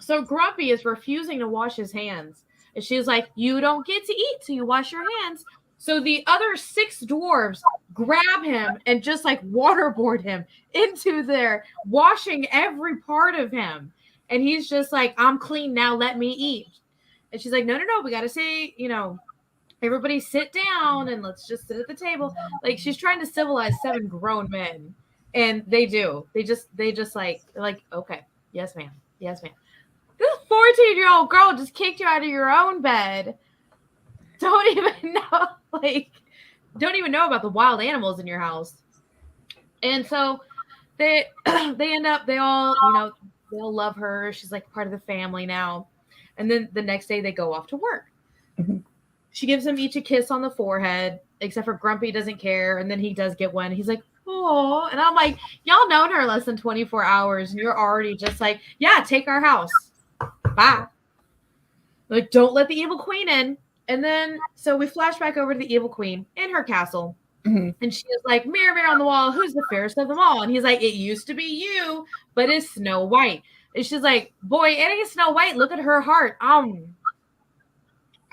[SPEAKER 3] so Grumpy is refusing to wash his hands. And she's like, you don't get to eat till you wash your hands. So the other 6 dwarves grab him and just like waterboard him into there, washing every part of him. And he's just like, I'm clean now, let me eat. And she's like, no, we got to say, everybody sit down and let's just sit at the table. Like she's trying to civilize 7 grown men. And they do. They just like, they're like, okay, yes, ma'am. Yes, ma'am. This 14-year-old girl just kicked you out of your own bed. Don't even know about the wild animals in your house. And so they end up, they all love her. She's like part of the family now. And then the next day they go off to work. Mm-hmm. She gives them each a kiss on the forehead, except for Grumpy doesn't care. And then he does get one. He's like, oh, oh, and I'm like, y'all known her less than 24 hours, and you're already just like, yeah, take our house, bye. Like, don't let the evil queen in. And then, so we flash back over to the evil queen in her castle.
[SPEAKER 2] Mm-hmm.
[SPEAKER 3] And she is like, mirror, mirror on the wall, who's the fairest of them all? And he's like, it used to be you, but it's Snow White. And she's like, boy, it ain't Snow White. Look at her heart.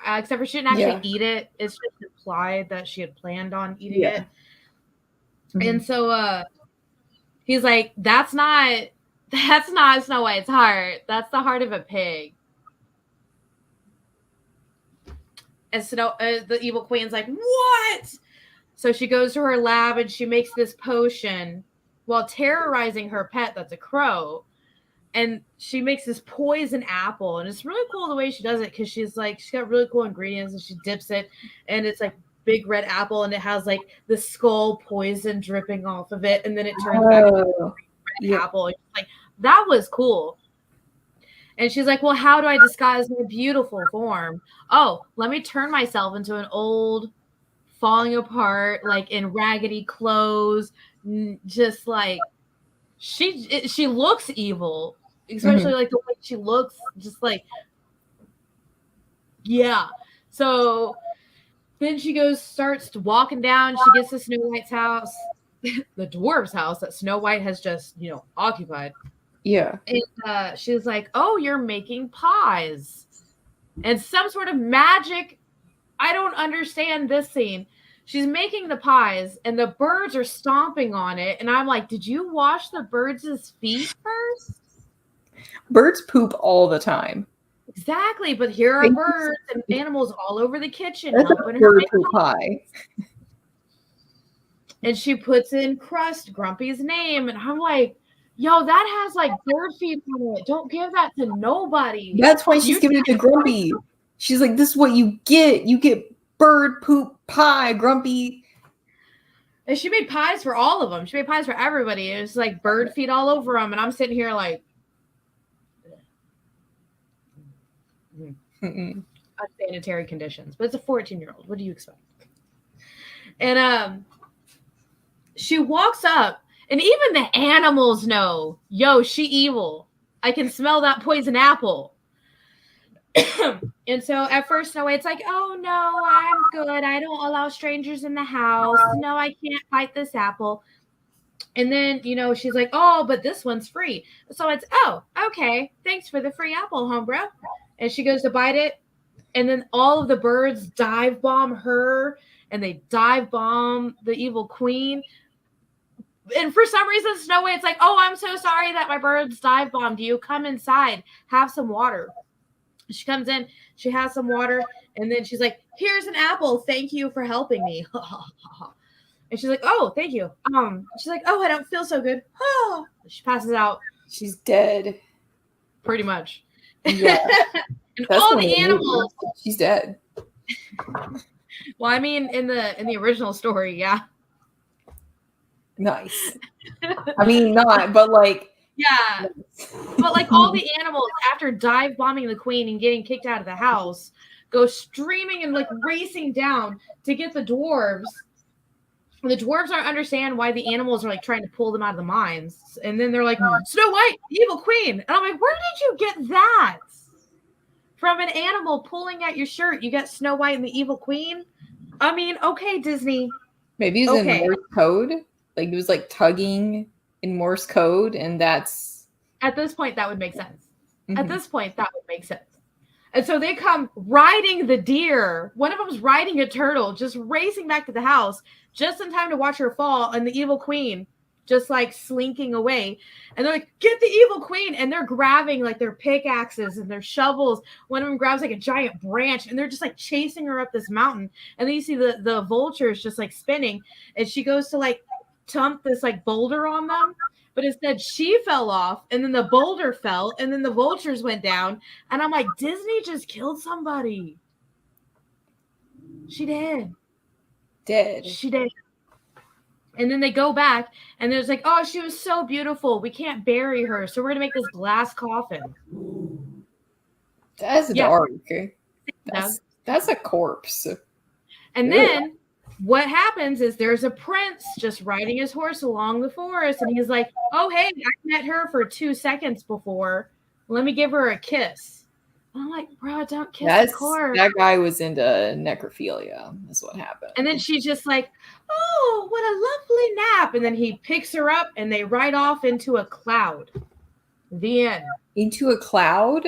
[SPEAKER 3] Except for she didn't actually eat it. It's just implied that she had planned on eating it. Mm-hmm. And so he's like, that's not Snow White's heart. That's the heart of a pig. And the evil queen's like, what? So she goes to her lab and she makes this potion while terrorizing her pet that's a crow. And she makes this poison apple. And it's really cool the way she does it because she's got really cool ingredients and she dips it. And it's like big red apple and it has like the skull poison dripping off of it. And then it turns back into red apple. And she's like, that was cool. And she's like, well, how do I disguise my beautiful form? Oh, let me turn myself into an old, falling apart, like in raggedy clothes, just like she looks evil, especially like the way she looks, just like, yeah. So then she starts walking down. She gets to Snow White's house, the dwarf's house that Snow White has just, occupied.
[SPEAKER 2] Yeah.
[SPEAKER 3] And she's like, oh, you're making pies. And some sort of magic. I don't understand this scene. She's making the pies and the birds are stomping on it. And I'm like, did you wash the birds' feet first?
[SPEAKER 2] Birds poop all the time.
[SPEAKER 3] Exactly. But here are birds and animals all over the kitchen.
[SPEAKER 2] That's
[SPEAKER 3] helping
[SPEAKER 2] a bird
[SPEAKER 3] her
[SPEAKER 2] poop pie.
[SPEAKER 3] And she puts in crust, Grumpy's name. And I'm like, yo, that has like bird feet on it. Don't give that to nobody.
[SPEAKER 2] That's why she's giving it to Grumpy. She's like, this is what you get. You get bird poop pie, Grumpy.
[SPEAKER 3] And she made pies for all of them. She made pies for everybody. It was like bird feet all over them. And I'm sitting here like, unsanitary conditions. But it's a 14-year-old. What do you expect? And she walks up. And even the animals know, yo, she evil. I can smell that poison apple. And so at first, Snow White's like, oh, no, I'm good. I don't allow strangers in the house. No, I can't bite this apple. And then, she's like, oh, but this one's free. So it's, oh, okay. Thanks for the free apple, homebrew. And she goes to bite it. And then all of the birds dive bomb her. And they dive bomb the evil queen. And for some reason, Snow White's like, oh, I'm so sorry that my birds dive bombed you. Come inside. Have some water. She comes in. She has some water. And then she's like, here's an apple. Thank you for helping me. And she's like, oh, thank you. She's like, oh, I don't feel so good. She passes out.
[SPEAKER 2] She's dead.
[SPEAKER 3] Pretty much.
[SPEAKER 2] Yeah.
[SPEAKER 3] And all the animals.
[SPEAKER 2] She's dead.
[SPEAKER 3] Well, I mean, in the original story, yeah.
[SPEAKER 2] Nice. I mean, not, but like.
[SPEAKER 3] Yeah. But like all the animals, after dive bombing the queen and getting kicked out of the house, go streaming and like racing down to get the dwarves. And the dwarves don't understand why the animals are like trying to pull them out of the mines. And then they're like, Snow White, the evil queen. And I'm like, where did you get that? From an animal pulling at your shirt, you got Snow White and the evil queen? I mean, okay, Disney.
[SPEAKER 2] Maybe it was in Morse code. Like it was like tugging in Morse code, and that's
[SPEAKER 3] at this point that would make sense. Mm-hmm. At this point, that would make sense. And so they come riding the deer. One of them's riding a turtle, just racing back to the house, just in time to watch her fall, and the evil queen just like slinking away. And they're like, get the evil queen. And they're grabbing like their pickaxes and their shovels. One of them grabs like a giant branch, and they're just like chasing her up this mountain. And then you see the vultures just like spinning, and she goes to like dump this like boulder on them, but instead she fell off, and then the boulder fell, and then the vultures went down. And I'm like, Disney just killed somebody. She did. She did. And then they go back, and there's like, oh, she was so beautiful. We can't bury her, so we're gonna make this glass coffin.
[SPEAKER 2] That's dark. That's a corpse.
[SPEAKER 3] And then what happens is there's a prince just riding his horse along the forest, and he's like, oh, hey, I met her for 2 seconds before. Let me give her a kiss. And I'm like, bro, don't kiss the corpse.
[SPEAKER 2] That guy was into necrophilia. That's what happened.
[SPEAKER 3] And then she's just like, oh, what a lovely nap. And then he picks her up, and they ride off into a cloud. The end.
[SPEAKER 2] Into a cloud?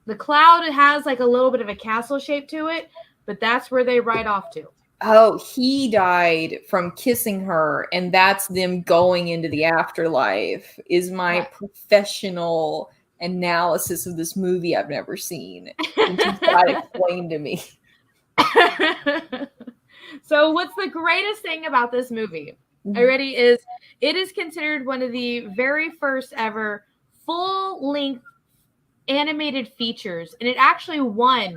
[SPEAKER 3] The cloud has like a little bit of a castle shape to it, but that's where they ride off to.
[SPEAKER 2] Oh, he died from kissing her, and that's them going into the afterlife, is my professional analysis of this movie I've never seen. And just got explained to me.
[SPEAKER 3] So what's the greatest thing about this movie? Already is it is considered one of the very first ever full-length animated features, and it actually won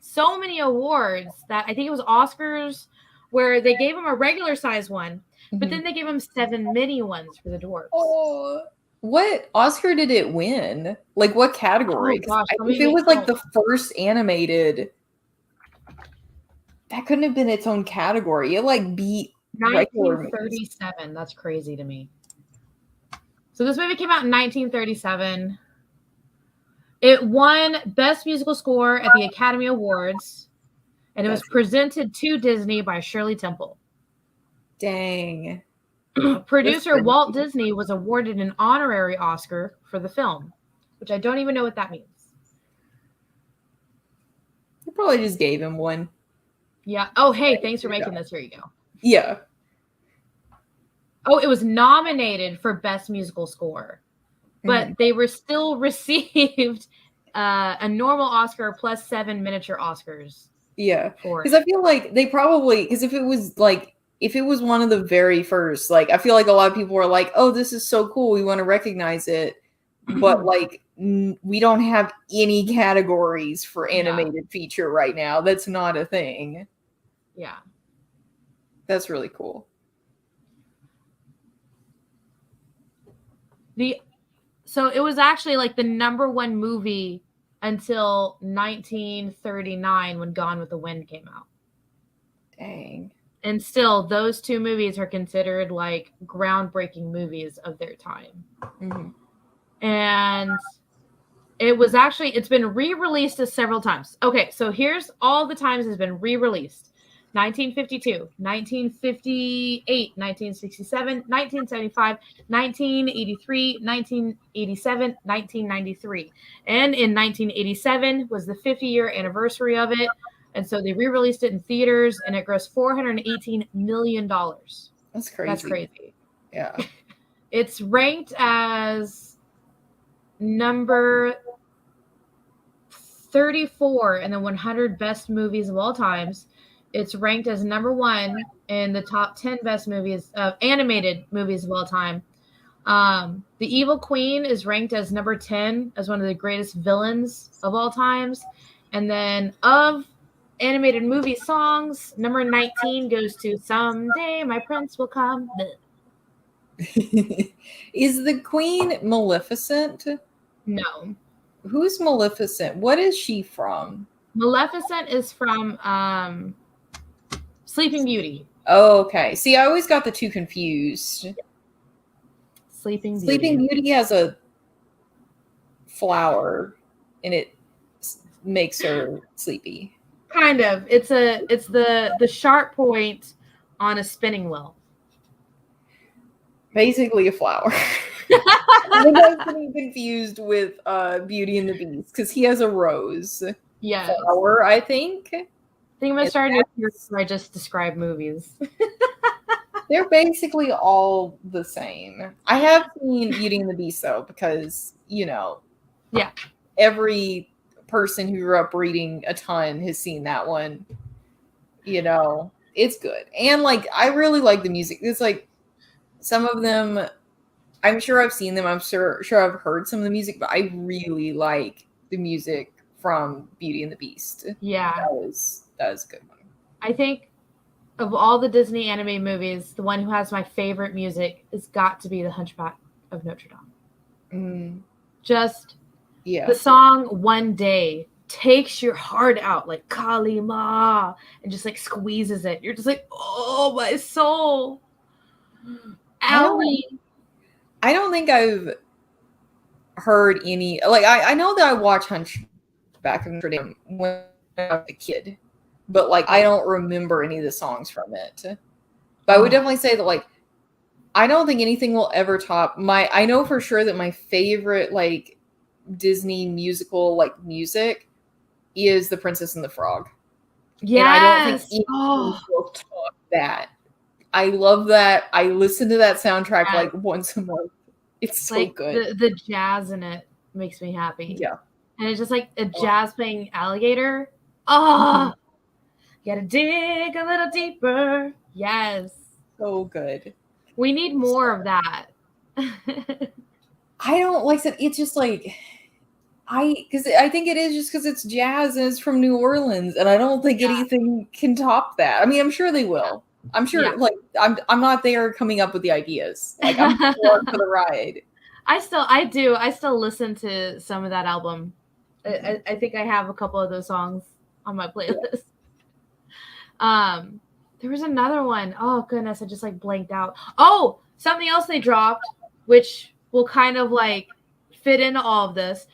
[SPEAKER 3] so many awards that I think it was Oscars, where they gave him a regular size one, but then they gave him 7 mini ones for the dwarves.
[SPEAKER 2] Oh, what Oscar did it win? Like what category?
[SPEAKER 3] Oh, gosh,
[SPEAKER 2] if it was like the first animated, that couldn't have been its own category. It like beat
[SPEAKER 3] 1937. That's crazy to me. So this movie came out in 1937. It won Best Musical Score at the Academy Awards, and it was presented to Disney by Shirley Temple.
[SPEAKER 2] Dang.
[SPEAKER 3] Producer Walt Disney was awarded an honorary Oscar for the film, which I don't even know what that means.
[SPEAKER 2] They probably just gave him one.
[SPEAKER 3] Yeah. Oh, hey, thanks for making this. Here you go.
[SPEAKER 2] Yeah.
[SPEAKER 3] Oh, it was nominated for Best Musical Score. But they were still received a normal Oscar plus 7 miniature Oscars.
[SPEAKER 2] Yeah, because I feel like they probably, because if it was one of the very first, like I feel like a lot of people were like, oh, this is so cool, we want to recognize it, but like we don't have any categories for animated feature right now. That's not a thing.
[SPEAKER 3] Yeah,
[SPEAKER 2] that's really cool.
[SPEAKER 3] So it was actually like the #1 movie until 1939 when Gone with the Wind came out.
[SPEAKER 2] Dang.
[SPEAKER 3] And still, those 2 movies are considered like groundbreaking movies of their time. And it's been re-released several times. Okay, so here's all the times it's been re-released. 1952, 1958, 1967, 1975, 1983, 1987, 1993. And in 1987 was the 50-year anniversary of it. And so they re-released it in theaters, and it grossed $418 million.
[SPEAKER 2] That's crazy.
[SPEAKER 3] That's crazy.
[SPEAKER 2] Yeah.
[SPEAKER 3] It's ranked as number 34 in the 100 best movies of all times. It's ranked as #1 in the top 10 best movies of animated movies of all time. The Evil Queen is ranked as number 10 as one of the greatest villains of all times. And then of animated movie songs, number 19 goes to Someday My Prince Will Come.
[SPEAKER 2] Is the Queen Maleficent?
[SPEAKER 3] No.
[SPEAKER 2] Who's Maleficent? What is she from?
[SPEAKER 3] Maleficent is from Sleeping Beauty.
[SPEAKER 2] Oh, okay. See, I always got the 2 confused.
[SPEAKER 3] Sleeping Beauty.
[SPEAKER 2] Sleeping Beauty has a flower, and it makes her sleepy.
[SPEAKER 3] Kind of. It's the sharp point on a spinning wheel.
[SPEAKER 2] Basically a flower. I think I was getting confused with Beauty and the Beast because he has a rose flower, I think.
[SPEAKER 3] I think I'm starting to hear where I just describe movies.
[SPEAKER 2] They're basically all the same. I have seen Beauty and the Beast though, because every person who grew up reading a ton has seen that one. It's good, and like I really like the music. It's like some of them, I'm sure I've seen them. I'm sure I've heard some of the music, but I really like the music from Beauty and the Beast.
[SPEAKER 3] Yeah,
[SPEAKER 2] that was a good one.
[SPEAKER 3] I think of all the Disney animated movies, the one who has my favorite music has got to be The Hunchback of Notre Dame. Just the song "One Day" takes your heart out like Kalima and just like squeezes it. You're just like, oh, my soul. Owie.
[SPEAKER 2] I don't think I've heard any, like, I know that I watched Hunchback of Notre Dame when I was a kid, but like I don't remember any of the songs from it. But I would definitely say that, like, I don't think anything will ever top I know for sure that my favorite like Disney musical like music is The Princess and the Frog.
[SPEAKER 3] Yes.
[SPEAKER 2] And I don't think anything will top that. I love that. I listen to that soundtrack like once a month. It's so
[SPEAKER 3] like
[SPEAKER 2] good.
[SPEAKER 3] The jazz in it makes me happy.
[SPEAKER 2] Yeah.
[SPEAKER 3] And it's just like a jazz playing alligator. Oh, gotta dig a little deeper. Yes.
[SPEAKER 2] So good.
[SPEAKER 3] We need more of that.
[SPEAKER 2] I don't like that. It's just like, because I think it is just because it's jazz and it's from New Orleans, and I don't think anything can top that. I mean, I'm sure they will. I'm sure, like, I'm not there coming up with the ideas. Like, I'm for the ride.
[SPEAKER 3] I still listen to some of that album. I think I have a couple of those songs on my playlist. Yeah. There was another one. Oh goodness, I just like blanked out. Oh, something else they dropped, which will kind of like fit into all of this.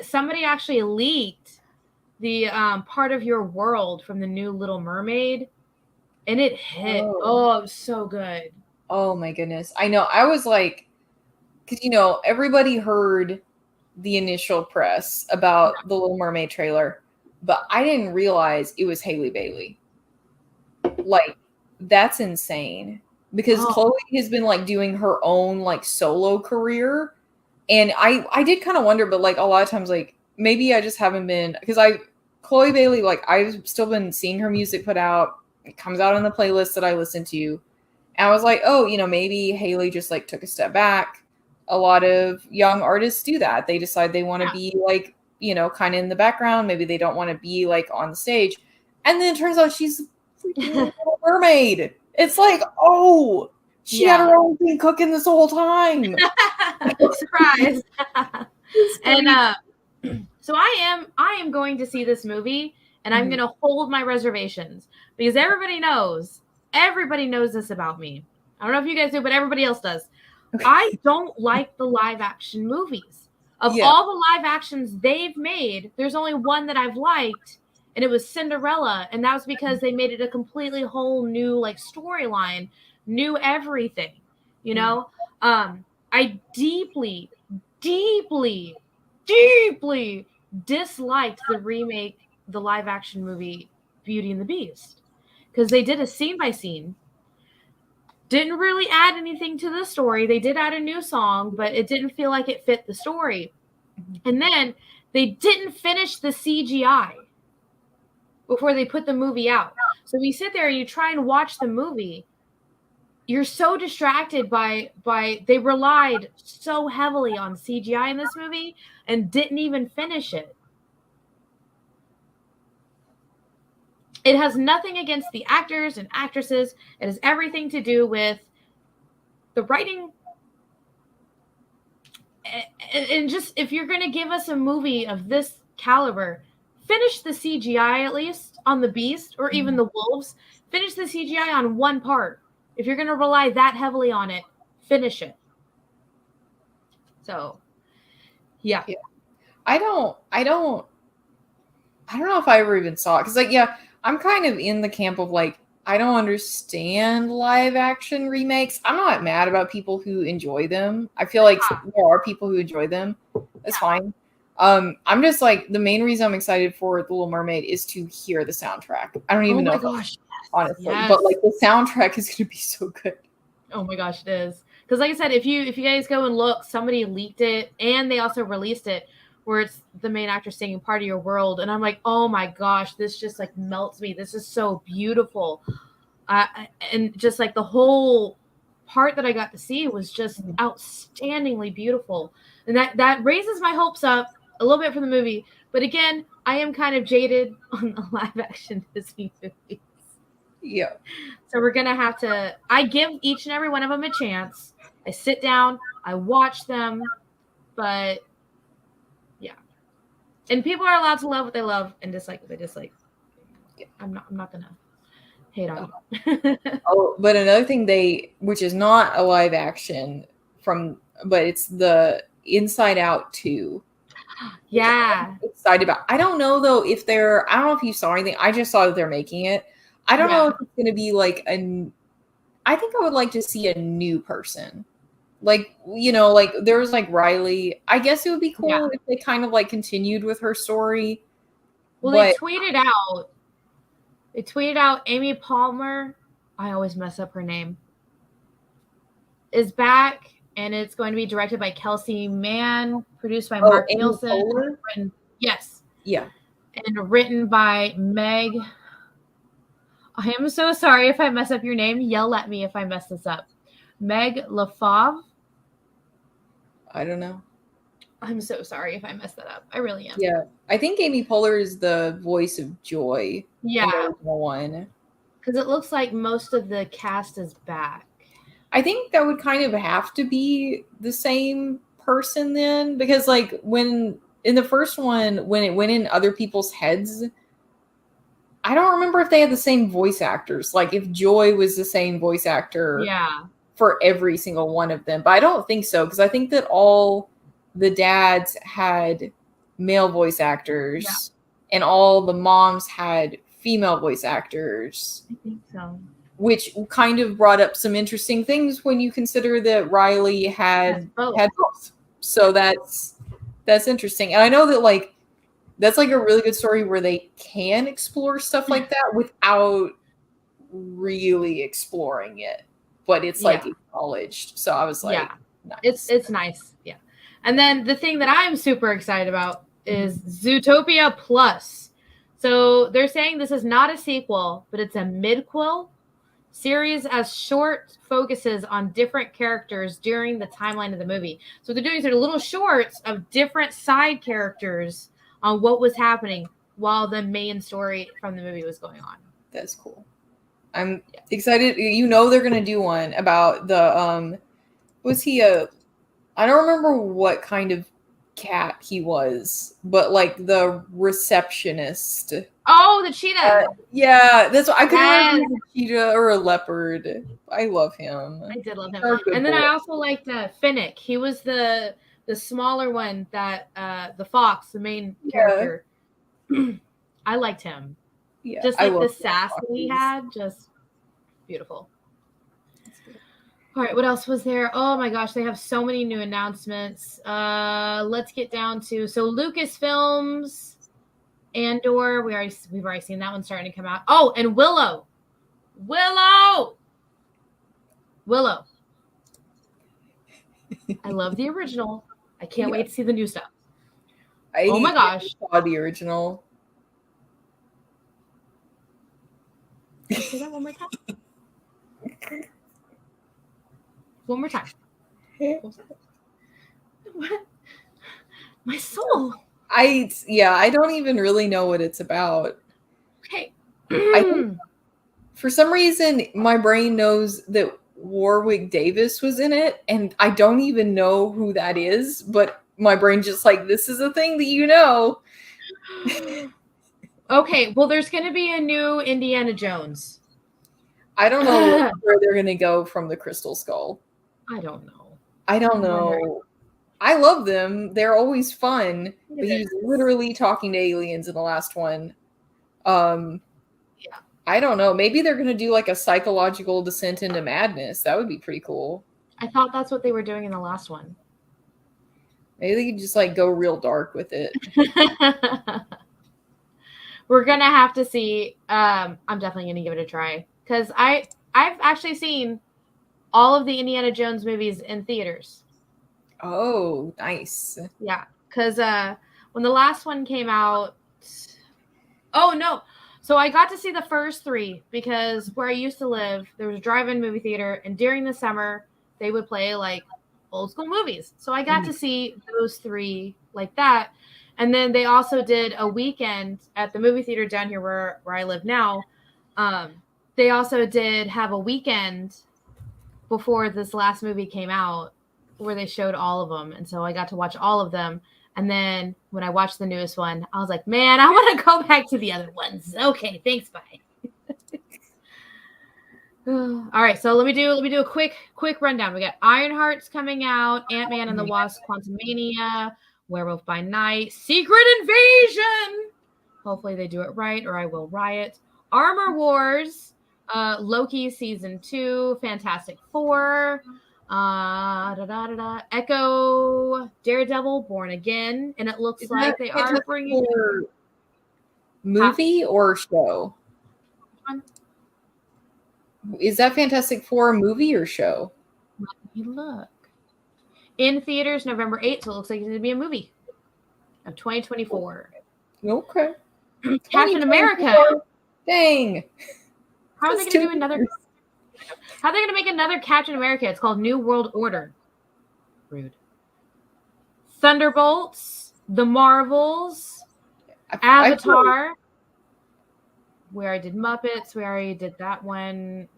[SPEAKER 3] Somebody actually leaked the Part of Your World from the new Little Mermaid. And it hit. Oh, it was so good.
[SPEAKER 2] Oh my goodness. I know. I was like, because everybody heard the initial press about the Little Mermaid trailer, but I didn't realize it was Hailey Bailey. Like, that's insane. Because Chloe has been like doing her own like solo career. And I did kind of wonder, but like a lot of times, like maybe I just haven't been, because Chloe Bailey, like I've still been seeing her music put out. It comes out on the playlist that I listen to. And I was like, oh, maybe Hailey just like took a step back. A lot of young artists do that. They decide they want to be like, kind of in the background. Maybe they don't want to be like on the stage. And then it turns out she's freaking Little Mermaid. It's like, oh, she had her own thing cooking this whole time.
[SPEAKER 3] Surprise. And so I am going to see this movie. And I'm going to hold my reservations because everybody knows this about me. I don't know if you guys do, but everybody else does. Okay. I don't like the live action movies. Of all the live actions they've made, there's only one that I've liked, and it was Cinderella. And that was because they made it a completely whole new like storyline, new everything, I deeply, deeply, deeply disliked the live action movie Beauty and the Beast, because they did a scene by scene, didn't really add anything to the story. They did add a new song, but it didn't feel like it fit the story. And then they didn't finish the CGI before they put the movie out. So you sit there and you try and watch the movie, you're so distracted by they relied so heavily on CGI in this movie and didn't even finish it. It has nothing against the actors and actresses. It has everything to do with the writing. And just, if you're going to give us a movie of this caliber, finish the CGI at least on the Beast or even the wolves. Finish the CGI on one part. If you're going to rely that heavily on it, finish it. So, yeah.
[SPEAKER 2] I don't know if I ever even saw it. Because, like, I'm kind of in the camp of like, I don't understand live action remakes. I'm not mad about people who enjoy them. I feel like there are people who enjoy them. That's fine. I'm just like, the main reason I'm excited for The Little Mermaid is to hear the soundtrack. I don't even know. Gosh, honestly, but like the soundtrack is going to be so good.
[SPEAKER 3] Oh my gosh, it is. Because like I said, if you guys go and look, somebody leaked it and they also released it, where it's the main actor singing Part of Your World. And I'm like, oh my gosh, this just like melts me. This is so beautiful. And just like the whole part that I got to see was just outstandingly beautiful. And that raises my hopes up a little bit for the movie. But again, I am kind of jaded on the live action Disney movies.
[SPEAKER 2] Yeah.
[SPEAKER 3] So we're going to have to, I give each and every one of them a chance. I sit down, I watch them, but And people are allowed to love what they love and dislike what they dislike. I'm not gonna hate on you.
[SPEAKER 2] Oh, but another thing which is not a live action but it's the Inside Out 2.
[SPEAKER 3] Yeah.
[SPEAKER 2] I'm excited about. I don't know though I don't know if you saw anything. I just saw that they're making it. I don't know if it's gonna be like I think I would like to see a new person. Like, like there was like Riley. I guess it would be cool if they kind of like continued with her story.
[SPEAKER 3] Well, they tweeted out Amy Palmer. I always mess up her name. Is back, and it's going to be directed by Kelsey Mann, produced by Mark
[SPEAKER 2] Amy
[SPEAKER 3] Nielsen. Yes.
[SPEAKER 2] Yeah.
[SPEAKER 3] And written by Meg. I am so sorry if I mess up your name. Yell at me if I mess this up. Meg LaFave. I
[SPEAKER 2] don't know.
[SPEAKER 3] I'm so sorry if I messed that up. I really am.
[SPEAKER 2] Yeah. I think Amy Poehler is the voice of Joy.
[SPEAKER 3] Yeah.
[SPEAKER 2] In the original one.
[SPEAKER 3] Because it looks like most of the cast is back.
[SPEAKER 2] I think that would kind of have to be the same person then. Because like when in the first one, when it went in other people's heads, I don't remember if they had the same voice actors. Like if Joy was the same voice actor.
[SPEAKER 3] Yeah.
[SPEAKER 2] For every single one of them. But I don't think so, because I think that all the dads had male voice actors and all the moms had female voice actors.
[SPEAKER 3] I think so.
[SPEAKER 2] Which kind of brought up some interesting things when you consider that Riley had both. So that's interesting. And I know that like that's like a really good story where they can explore stuff like that without really exploring it. But it's like acknowledged. So I was like,
[SPEAKER 3] nice. It's nice. Yeah. And then the thing that I'm super excited about is Zootopia Plus. So they're saying this is not a sequel, but it's a midquel series as short focuses on different characters during the timeline of the movie. So what they're doing is they're little shorts of different side characters on what was happening while the main story from the movie was going on.
[SPEAKER 2] That's cool. I'm excited. They're going to do one about the, was he I don't remember what kind of cat he was, but like the receptionist.
[SPEAKER 3] Oh, the cheetah.
[SPEAKER 2] Yeah, that's what I couldn't remember a cheetah or a leopard. I love him.
[SPEAKER 3] I did love him. And then I also liked Finnick. He was the smaller one that the fox, the main character. I liked him. Yeah, just like the sass that he had, just beautiful. All right, what else was there? Oh my gosh, they have so many new announcements. Let's get down to Lucasfilms, Andor. We've already seen that one starting to come out. Oh, and Willow. I love the original. I can't wait to see the new stuff. Oh my gosh,
[SPEAKER 2] I saw the original.
[SPEAKER 3] Say that one more time. One more time. What? My soul.
[SPEAKER 2] I don't even really know what it's about.
[SPEAKER 3] Okay.
[SPEAKER 2] For some reason, my brain knows that Warwick Davis was in it, and I don't even know who that is, but my brain just like, this is a thing that you know.
[SPEAKER 3] Okay, well, there's going to be a new Indiana Jones.
[SPEAKER 2] I don't know where they're going to go from the Crystal Skull.
[SPEAKER 3] I don't know.
[SPEAKER 2] I love them. They're always fun. But he was literally talking to aliens in the last one. I don't know. Maybe they're going to do like a psychological descent into madness. That would be pretty cool.
[SPEAKER 3] I thought that's what they were doing in the last one.
[SPEAKER 2] Maybe they could just like go real dark with it.
[SPEAKER 3] We're going to have to see. I'm definitely going to give it a try. Because I've actually seen all of the Indiana Jones movies in theaters.
[SPEAKER 2] Oh, nice.
[SPEAKER 3] Yeah. Because when the last one came out. Oh, no. So I got to see the first three because where I used to live, there was a drive-in movie theater. And during the summer, they would play like old school movies. So I got to see those three like that. And then they also did a weekend at the movie theater down here where I live now. They also did have a weekend before this last movie came out where they showed all of them. And so I got to watch all of them. And then when I watched the newest one, I was like, man, I want to go back to the other ones. Okay, thanks, bye. All right, so let me do a quick rundown. We got Ironheart's coming out, Ant-Man and the Wasp: Quantumania, Werewolf by Night, Secret Invasion. Hopefully they do it right, or I will riot. Armor Wars, Loki season 2, Fantastic Four, Echo, Daredevil, Born Again, and it looks like they are bringing
[SPEAKER 2] movie or show. Is that Fantastic Four movie or show?
[SPEAKER 3] Let me look. In theaters November 8th, so it looks like it's going to be a movie of 2024.
[SPEAKER 2] Okay.
[SPEAKER 3] Captain America.
[SPEAKER 2] Dang.
[SPEAKER 3] How are they going to do another? How are they going to make another Captain America? It's called New World Order. Rude. Thunderbolts, The Marvels, Avatar. We already did Muppets. We already did that one.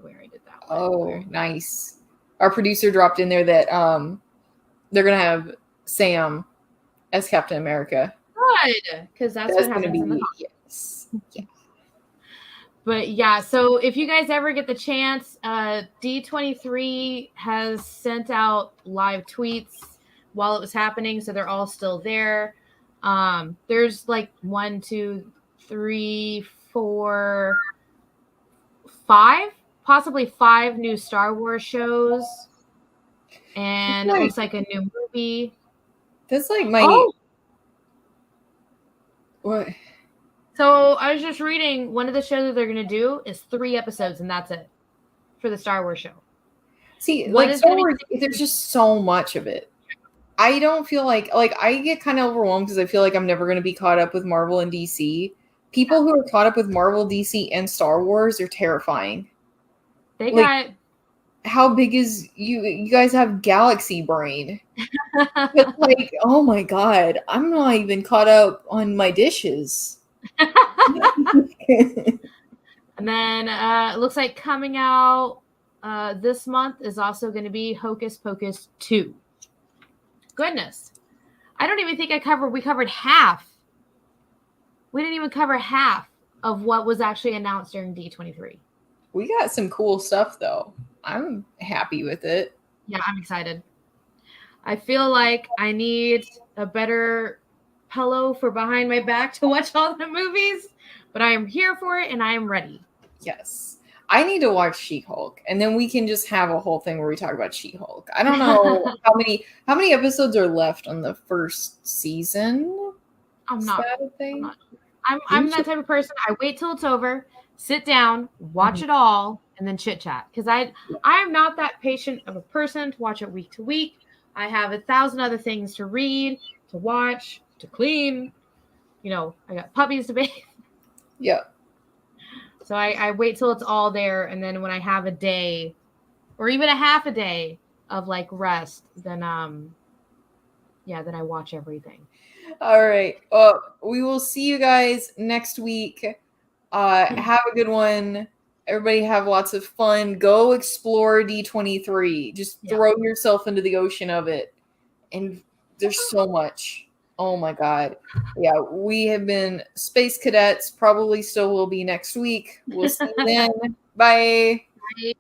[SPEAKER 2] Oh, nice. Our producer dropped in there that they're gonna have Sam as Captain America.
[SPEAKER 3] Good, because that's what happens in the comics.
[SPEAKER 2] Yes. Yeah.
[SPEAKER 3] But yeah, so if you guys ever get the chance, D23 has sent out live tweets while it was happening, so they're all still there. There's like 1, 2, 3, 4, 5, possibly 5 new Star Wars shows, and it looks like a new movie.
[SPEAKER 2] That's like my what?
[SPEAKER 3] So I was just reading, one of the shows that they're going to do is 3 episodes, and that's it for the Star Wars show.
[SPEAKER 2] See, like Star Wars, there's just so much of it. I don't feel like I get kind of overwhelmed because I feel like I'm never going to be caught up with Marvel and DC. People who are caught up with Marvel, DC, and Star Wars are terrifying.
[SPEAKER 3] They got...
[SPEAKER 2] How big is you? You guys have galaxy brain. But like, oh my god, I'm not even caught up on my dishes.
[SPEAKER 3] And then it looks like coming out this month is also going to be Hocus Pocus 2. Goodness. I don't even think we covered half. We didn't even cover half of what was actually announced during D23.
[SPEAKER 2] We got some cool stuff though. I'm happy with it.
[SPEAKER 3] Yeah, I'm excited. I feel like I need a better pillow for behind my back to watch all the movies, but I am here for it and I am ready.
[SPEAKER 2] Yes. I need to watch She-Hulk, and then we can just have a whole thing where we talk about She-Hulk. I don't know how many episodes are left on the first season.
[SPEAKER 3] I'm that type of person. I wait till it's over, sit down, watch it all, and then chit chat. Because I am not that patient of a person to watch it week to week. I have 1,000 other things to read, to watch, to clean. You know, I got puppies to bathe.
[SPEAKER 2] Yep.
[SPEAKER 3] So I wait till it's all there, and then when I have a day, or even a half a day of like rest, then then I watch everything.
[SPEAKER 2] All right. We will see you guys next week. Have a good one. Everybody have lots of fun. Go explore D23. Just throw yourself into the ocean of it. And there's so much. Oh my God. Yeah, we have been Space Cadettes. Probably still will be next week. We'll see you then. Bye.
[SPEAKER 3] Bye.